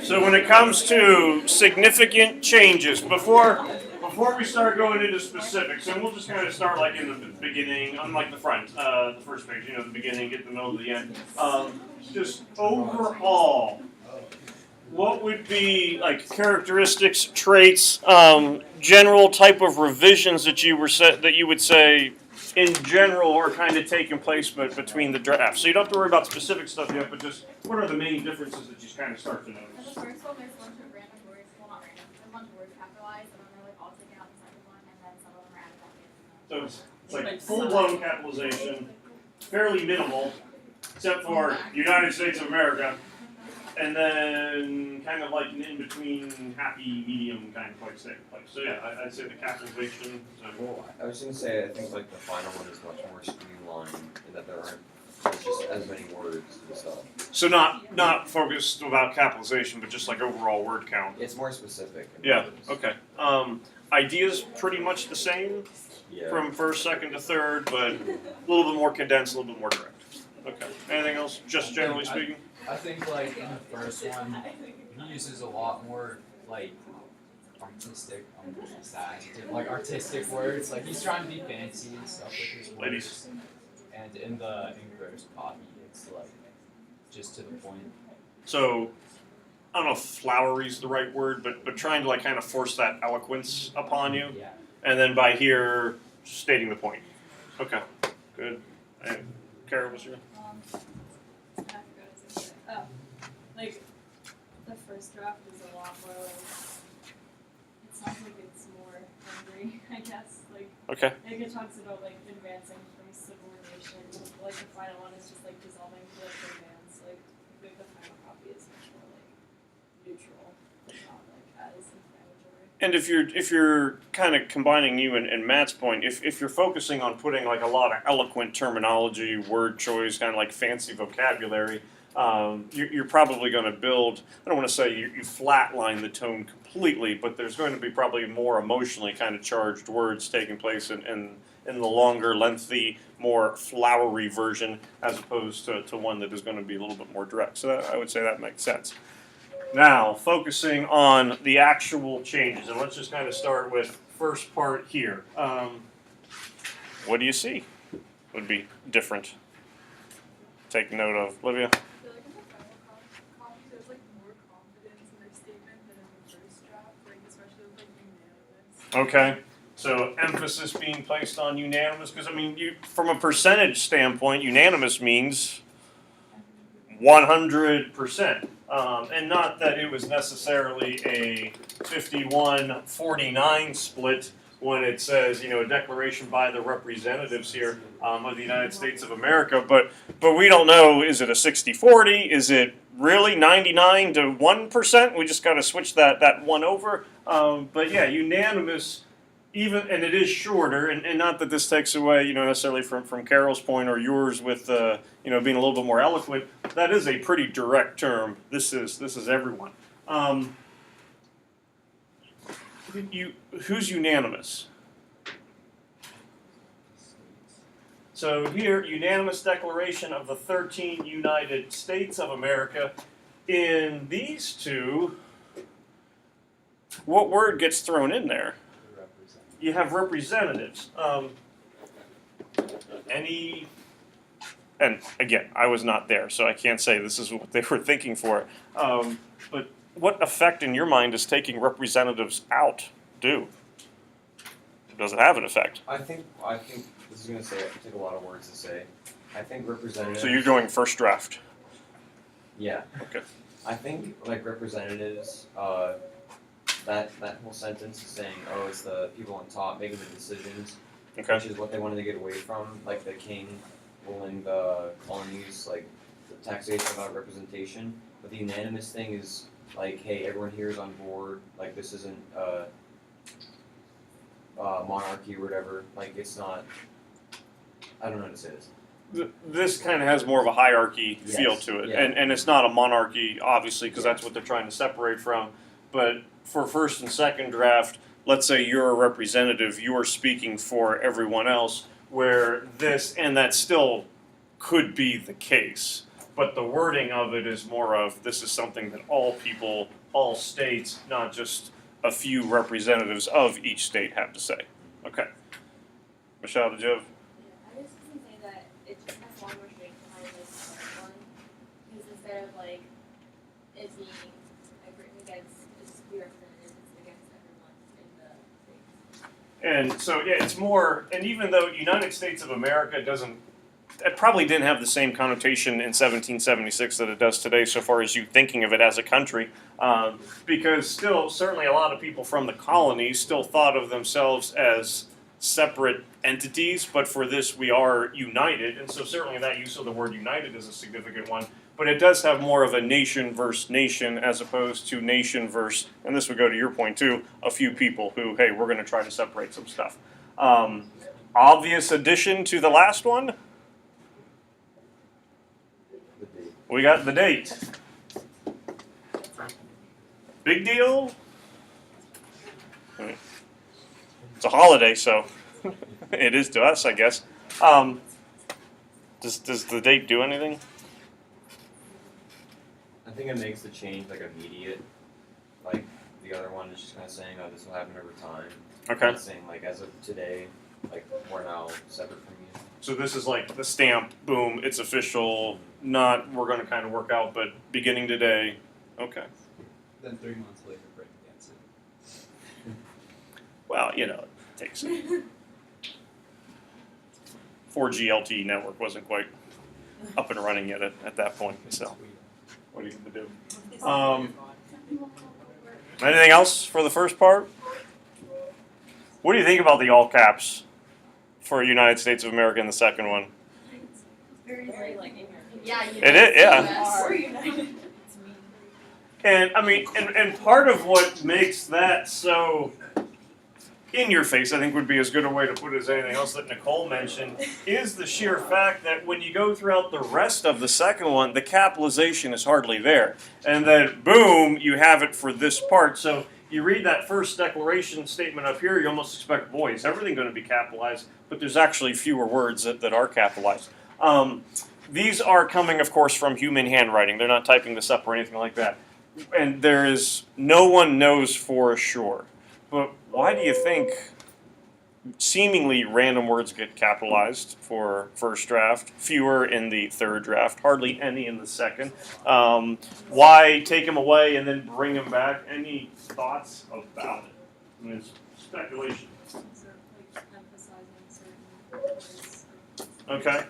So when it comes to significant changes, before we start going into specifics, and we'll just kind of start like in the beginning, unlike the front, the first page, the beginning, get the middle, the end. Just overall, what would be like characteristics, traits, general type of revisions that you would say in general are kind of taking place between the drafts? So you don't have to worry about specific stuff yet, but just what are the main differences that you kind of start to notice? The first one, there's a bunch of random words. Well, not random. There's a bunch of words capitalized, and then they're like all taken out in the second one, and then some of them are added back in. So it's like full-blown capitalization, fairly minimal, except for United States of America, and then kind of like an in-between happy medium kind of place taking place. So yeah, I'd say the capitalization. Well, I was going to say, I think like the final one is much more streamlined in that there aren't just as many words and stuff. So not focused about capitalization, but just like overall word count. It's more specific. Yeah. Okay. Ideas pretty much the same from first, second to third, but a little bit more condensed, a little bit more direct. Okay. Anything else? Just generally speaking. I think like in the first one, he uses a lot more like artistic, like artistic words. Like he's trying to be fancy and stuff with his words. Ladies. And in the engrossed copy, it's like just to the point. So I don't know if flowery is the right word, but trying to like kind of force that eloquence upon you, Yeah. and then by here stating the point. Okay. Good. And Kara, what's your? I forgot to say that. Like the first draft is a lot more like it sounds like it's more hungry, I guess. Like Okay. it talks about like advancing from civilization. Like the final one is just like dissolving political advance. Like the final copy is much more like neutral, but not like as inflammatory. And if you're kind of combining you and Matt's point, if you're focusing on putting like a lot of eloquent terminology, word choice, kind of like fancy vocabulary, you're probably going to build. I don't want to say you flatline the tone completely, but there's going to be probably more emotionally kind of charged words taking place in the longer, lengthy, more flowery version, as opposed to one that is going to be a little bit more direct. So I would say that makes sense. Now, focusing on the actual changes, and let's just kind of start with first part here. What do you see would be different? Take note of. Olivia? I feel like in the final copy, there's like more confidence in their statement than in the first draft, like especially with like unanimous. Okay. So emphasis being placed on unanimous, because I mean, from a percentage standpoint, unanimous means 100%. And not that it was necessarily a 51-49 split when it says, a declaration by the representatives here of the United States of America, but we don't know, is it a 60-40? Is it really 99 to 1%? We just got to switch that one over. But yeah, unanimous, and it is shorter, and not that this takes away, necessarily from Carol's point or yours with, being a little bit more eloquent. That is a pretty direct term. This is everyone. Who's unanimous? So here, unanimous declaration of the 13 United States of America. In these two, what word gets thrown in there? You have representatives. And again, I was not there, so I can't say this is what they were thinking for. But what effect in your mind does taking representatives out do? Does it have an effect? I think this is going to take a lot of words to say. I think representatives. So you're doing first draft. Yeah. Okay. I think like representatives. That whole sentence is saying, oh, it's the people on top making the decisions, Okay. which is what they wanted to get away from, like the king ruling the colonies, like the taxation without representation. But the unanimous thing is like, hey, everyone here is on board. Like this isn't monarchy or whatever. Like it's not. I don't know how to say this. This kind of has more of a hierarchy feel to it, yeah. and it's not a monarchy, obviously, because that's what they're trying to separate from. But for first and second draft, let's say you're a representative, you are speaking for everyone else, where this, and that still could be the case, but the wording of it is more of this is something that all people, all states, not just a few representatives of each state have to say. Okay. Michelle, did you have? I just can say that it just has one more strength behind this other one, because instead of like it being written against just the representatives, it's against everyone in the state. And so, yeah, it's more, and even though United States of America doesn't, it probably didn't have the same connotation in 1776 that it does today, so far as you thinking of it as a country, because still, certainly a lot of people from the colonies still thought of themselves as separate entities, but for this we are united, and so certainly that use of the word united is a significant one, but it does have more of a nation versus nation as opposed to nation versus, and this would go to your point too, a few people who, hey, we're going to try to separate some stuff. Obvious addition to the last one, The date. we got the date. Big deal? It's a holiday, so it is to us, I guess. Does the date do anything? I think it makes the change like immediate. Like the other one is just kind of saying, oh, this will happen over time. Okay. It's saying like as of today, like we're now separate from you. So this is like the stamp, boom, it's official, not we're going to kind of work out, but beginning today. Okay. Then 3 months later, break against it. Well, you know, it takes 4G LTE network wasn't quite up and running yet at that point, so what are you going to do? Anything else for the first part? What do you think about the all caps for United States of America in the second one? Very like Yeah, It is, yeah. US. We're united. And I mean, and part of what makes that so in your face, I think would be as good a way to put it as anything else that Nicole mentioned, is the sheer fact that when you go throughout the rest of the second one, the capitalization is hardly there. And then, boom, you have it for this part. So you read that first declaration statement up here, you almost expect, boy, is everything going to be capitalized? But there's actually fewer words that are capitalized. These are coming, of course, from human handwriting. They're not typing this up or anything like that. And there is, no one knows for sure. But why do you think seemingly random words get capitalized for first draft, fewer in the third draft, hardly any in the second? Why take them away and then bring them back? Any thoughts about it? I mean, it's speculation. Like emphasizing certain words. Okay.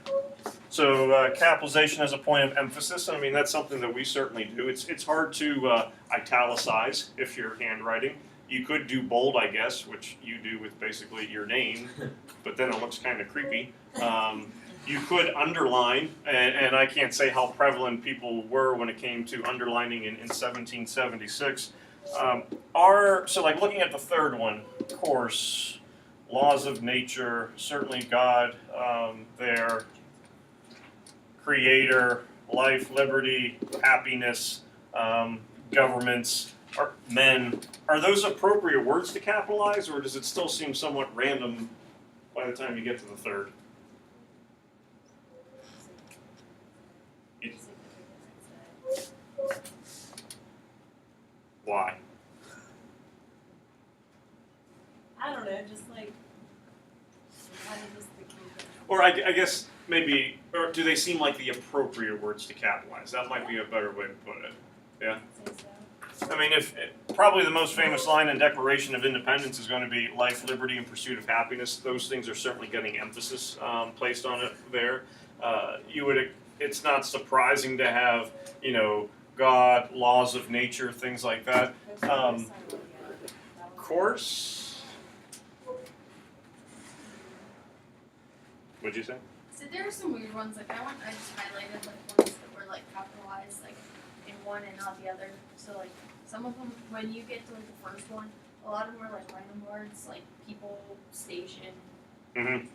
So capitalization as a point of emphasis. I mean, that's something that we certainly do. It's hard to italicize if you're handwriting. You could do bold, I guess, which you do with basically your name, but then it looks kind of creepy. You could underline, and I can't say how prevalent people were when it came to underlining in 1776. So like looking at the third one, of course, laws of nature, certainly God there, creator, life, liberty, happiness, governments, men. Are those appropriate words to capitalize, or does it still seem somewhat random by the time you get to the third? Why? I don't know, just like kind of just the key. Or I guess maybe, or do they seem like the appropriate words to capitalize? That might be a better way to put it. Yeah. Say so. I mean, if probably the most famous line in Declaration of Independence is going to be life, liberty, and pursuit of happiness. Those things are certainly getting emphasis placed on it there. It's not surprising to have, God, laws of nature, things like that. Of course. What'd you say? So there are some weird ones, like I just highlighted like ones that were like capitalized like in one and not the other. So like some of them, when you get to like the first one, a lot of them are like random words, like people, station. Mm-hmm.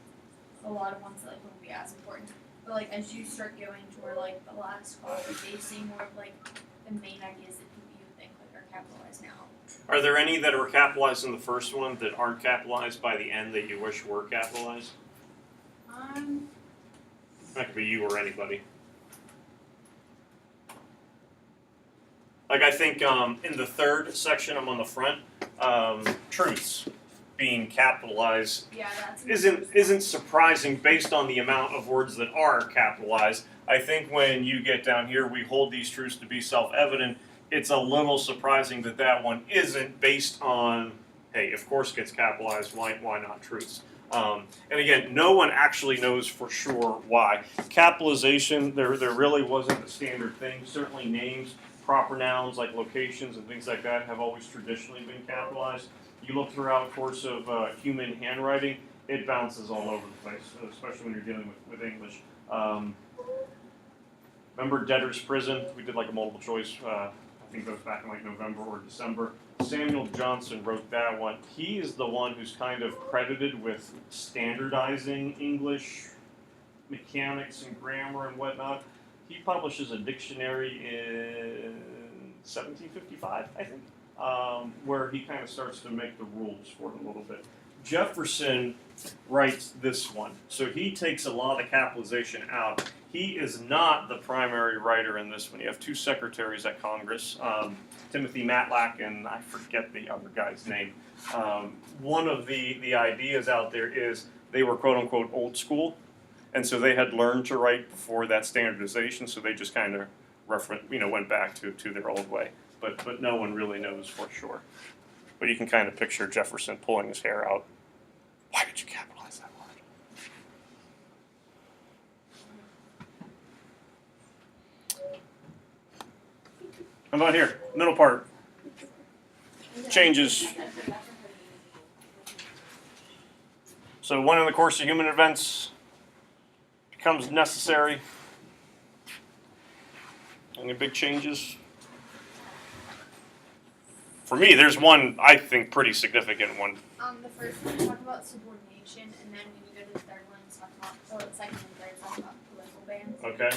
A lot of ones that like wouldn't be as important. But like as you start going toward like the last copy, they see more of like the main ideas that people you think like are capitalized now. Are there any that were capitalized in the first one that aren't capitalized by the end that you wish were capitalized? That could be you or anybody. Like I think in the third section, I'm on the front, truths being capitalized Yeah, that's isn't surprising based on the amount of words that are capitalized. I think when you get down here, we hold these truths to be self-evident. It's a little surprising that that one isn't based on, hey, of course gets capitalized, why not truths? And again, no one actually knows for sure why. Capitalization, there really wasn't a standard thing. Certainly names, proper nouns like locations and things like that have always traditionally been capitalized. You look throughout the course of human handwriting, it bounces all over the place, especially when you're dealing with English. Remember Debtor's Prison? We did like a multiple choice, I think that was back in like November or December. Samuel Johnson wrote that one. He is the one who's kind of credited with standardizing English mechanics and grammar and whatnot. He publishes a dictionary in 1755, I think, where he kind of starts to make the rules for it a little bit. Jefferson writes this one. So he takes a lot of capitalization out. He is not the primary writer in this one. You have two secretaries at Congress, Timothy Matlack and I forget the other guy's name. One of the ideas out there is they were quote unquote old school, and so they had learned to write before that standardization, so they just kind of went back to their old way. But no one really knows for sure. But you can kind of picture Jefferson pulling his hair out. Why did you capitalize that word? How about here? Middle part. Changes. So when in the course of human events becomes necessary. Any big changes? For me, there's one, I think, pretty significant one. the first one talk about subordination, and then when you go to the third one, talk about, or the second and third talk about political bans. Okay.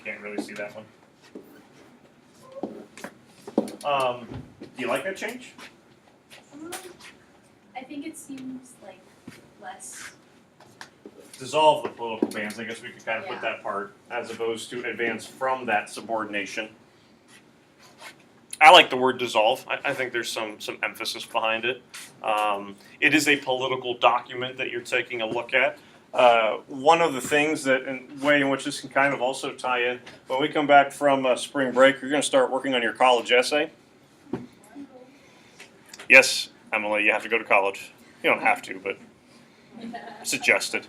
Can't really see that one. Do you like that change? I think it seems like less. Dissolve the political bans. I guess we could kind of put Yeah. that part as opposed to advance from that subordination. I like the word dissolve. I think there's some emphasis behind it. It is a political document that you're taking a look at. One of the things that, and way in which this can kind of also tie in, when we come back from spring break, you're going to start working on your college essay. Yes, Emily, you have to go to college. You don't have to, but suggested.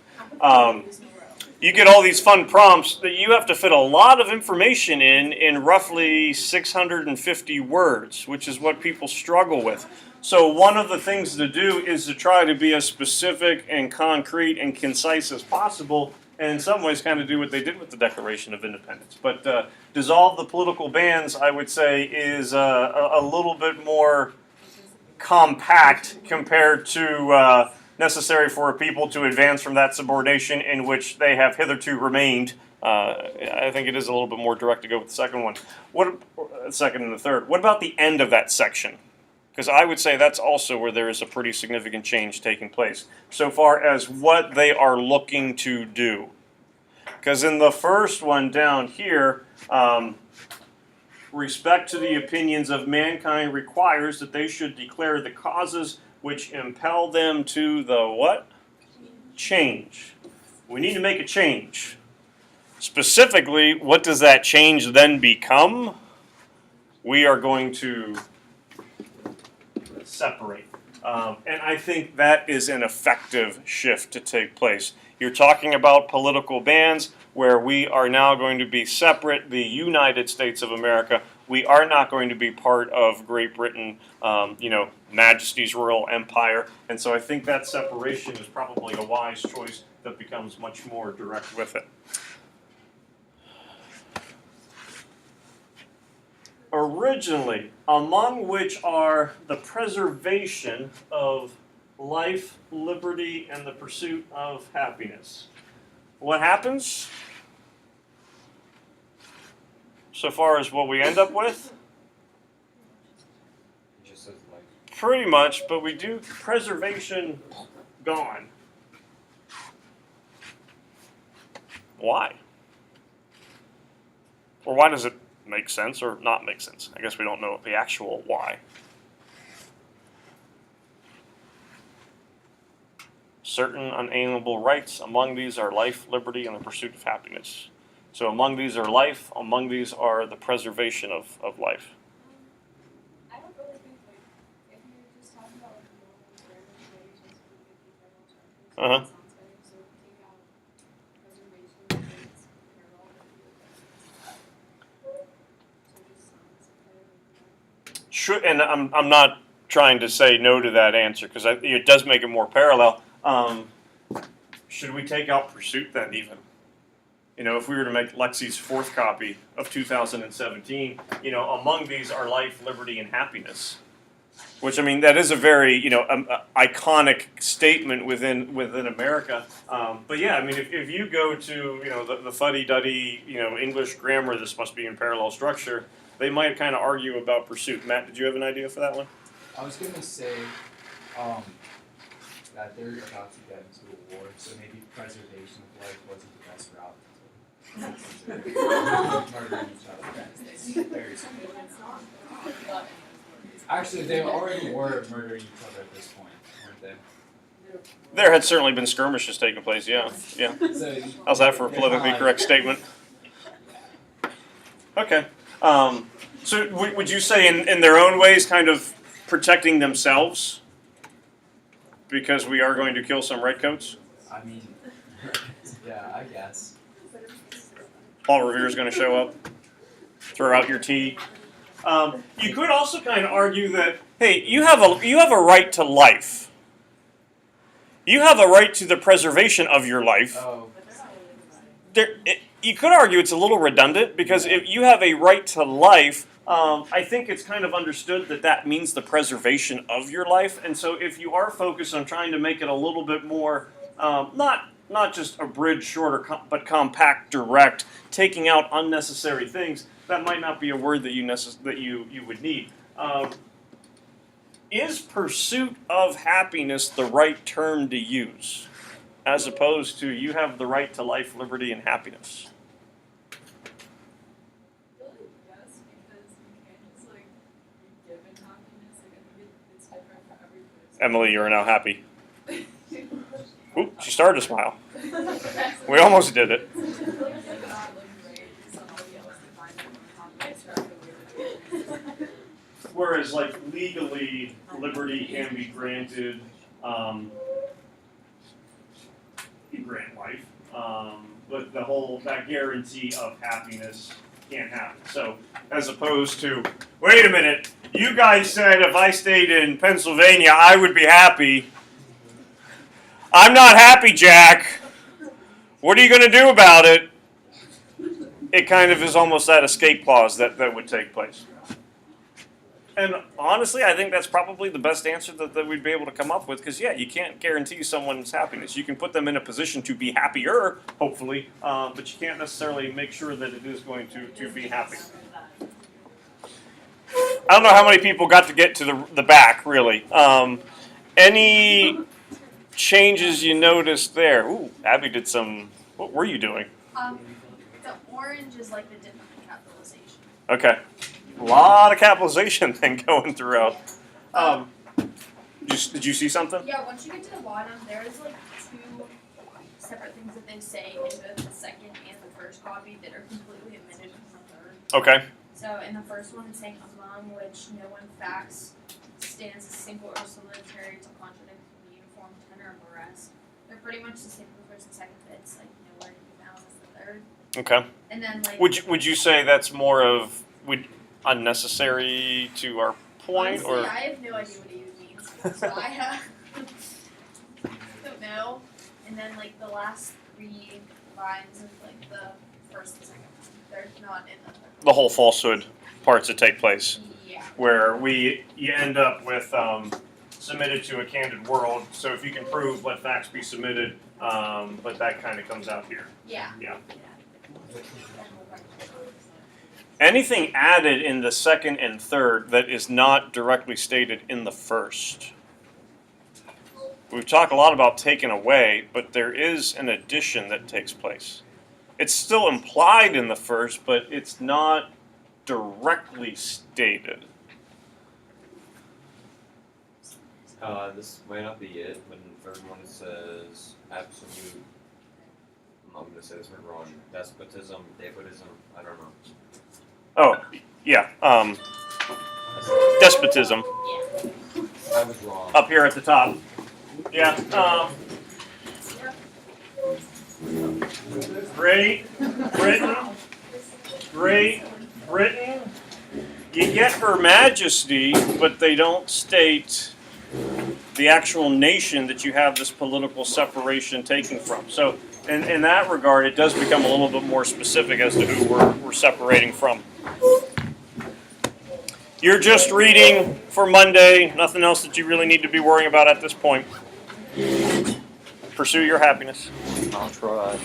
You get all these fun prompts that you have to fit a lot of information in roughly 650 words, which is what people struggle with. So one of the things to do is to try to be as specific and concrete and concise as possible, and in some ways kind of do what they did with the Declaration of Independence. But dissolve the political bans, I would say, is a little bit more compact compared to necessary for people to advance from that subordination in which they have hitherto remained. I think it is a little bit more direct to go with the second one. Second and the third. What about the end of that section? Because I would say that's also where there is a pretty significant change taking place, so far as what they are looking to do. Because in the first one down here, respect to the opinions of mankind requires that they should declare the causes which impel them to the what? Change. We need to make a change. Specifically, what does that change then become? We are going to separate. And I think that is an effective shift to take place. You're talking about political bans where we are now going to be separate, the United States of America. We are not going to be part of Great Britain, Majesty's Royal Empire. And so I think that separation is probably a wise choice that becomes much more direct with it. Originally, among which are the preservation of life, liberty, and the pursuit of happiness. What happens? So far as what we end up with? It just says like. Pretty much, but we do preservation gone. Why? Or why does it make sense or not make sense? I guess we don't know the actual why. Certain unalienable rights. Among these are life, liberty, and the pursuit of happiness. So among these are life. Among these are the preservation of life. I don't really think like if you're just talking about like normal fairness ways, just really good parallel terms. Uh-huh. It sounds better. So take out preservation rates, parallel so it just sounds better than Should, and I'm not trying to say no to that answer because it does make it more parallel. Should we take out pursuit then even? You know, if we were to make Lexi's fourth copy of 2017, you know, among these are life, liberty, and happiness. Which, I mean, that is a very, you know, iconic statement within America. But yeah, I mean, if you go to, you know, the fuddy-duddy, you know, English grammar, this must be in parallel structure, they might kind of argue about pursuit. Matt, did you have an idea for that one? I was gonna say that they're about to get into a war, so maybe preservation of life wasn't the best route. Murdering each other. Very smart. Actually, they already were murdering each other at this point, weren't they? There had certainly been skirmishes taking place, yeah. Yeah. So, How's that for a politically correct statement? Okay. So would you say in their own ways kind of protecting themselves? Because we are going to kill some redcoats? I mean, yeah, I guess. Paul Revere's going to show up, throw out your tea. You could also kind of argue that, hey, you have a right to life. You have a right to the preservation of your life. Oh, You could argue it's a little redundant because if you have a right to life, I think it's kind of understood that that means the preservation of your life. And so if you are focused on trying to make it a little bit more, not just abridged, shorter, but compact, direct, taking out unnecessary things, that might not be a word that you would need. Is pursuit of happiness the right term to use, as opposed to you have the right to life, liberty, and happiness? Really, yes, because you can't just like be given happiness. Like I think it's different for every person. Emily, you're now happy. Oop, she started to smile. We almost did it. Whereas, like, legally, liberty can be granted, you grant life, but that guarantee of happiness can't happen. So, as opposed to, wait a minute, you guys said if I stayed in Pennsylvania, I would be happy. I'm not happy, Jack. What are you going to do about it? It kind of is almost that escape clause that would take place. And honestly, I think that's probably the best answer that we'd be able to come up with because, yeah, you can't guarantee someone's happiness. You can put them in a position to be happier, hopefully, but you can't necessarily make sure that it is going to be happy. I don't know how many people got to get to the back, really. Any changes you noticed there? Ooh, Abby did some. What were you doing? The orange is like the different capitalization. Okay. A lot of capitalization then going throughout. Did you see something? Yeah, once you get to the bottom, there's like two separate things that they say in both the second and the first copy that are completely omitted from the third. Okay. So in the first one, it's saying among which no one facts stands as single or solitary to contradict the uniform tenor of the rest. They're pretty much the same for the first and second bits, like nowhere to be found as the third. Okay. And then like Would you say that's more of unnecessary to our point, honestly, or I have no idea what it even means. So I don't know. And then like the last 3 lines of like the first and second one, they're not in the third. the whole falsehood parts that take place, Yeah. where you end up with submitted to a candid world. So if you can prove, let facts be submitted. But that kind of comes out here. Yeah. Yeah. Anything added in the second and third that is not directly stated in the first? We've talked a lot about taken away, but there is an addition that takes place. It's still implied in the first, but it's not directly stated. This might not be it, but in the third one it says absolute. I'm gonna say this word wrong. Despotism, I don't know. Oh, yeah. Despotism I was wrong. up here at the top. Yeah. Great Britain. Great Britain. You get Her Majesty, but they don't state the actual nation that you have this political separation taken from. So, in that regard, it does become a little bit more specific as to who we're separating from. You're just reading for Monday, nothing else that you really need to be worrying about at this point. Pursue your happiness. I'll try.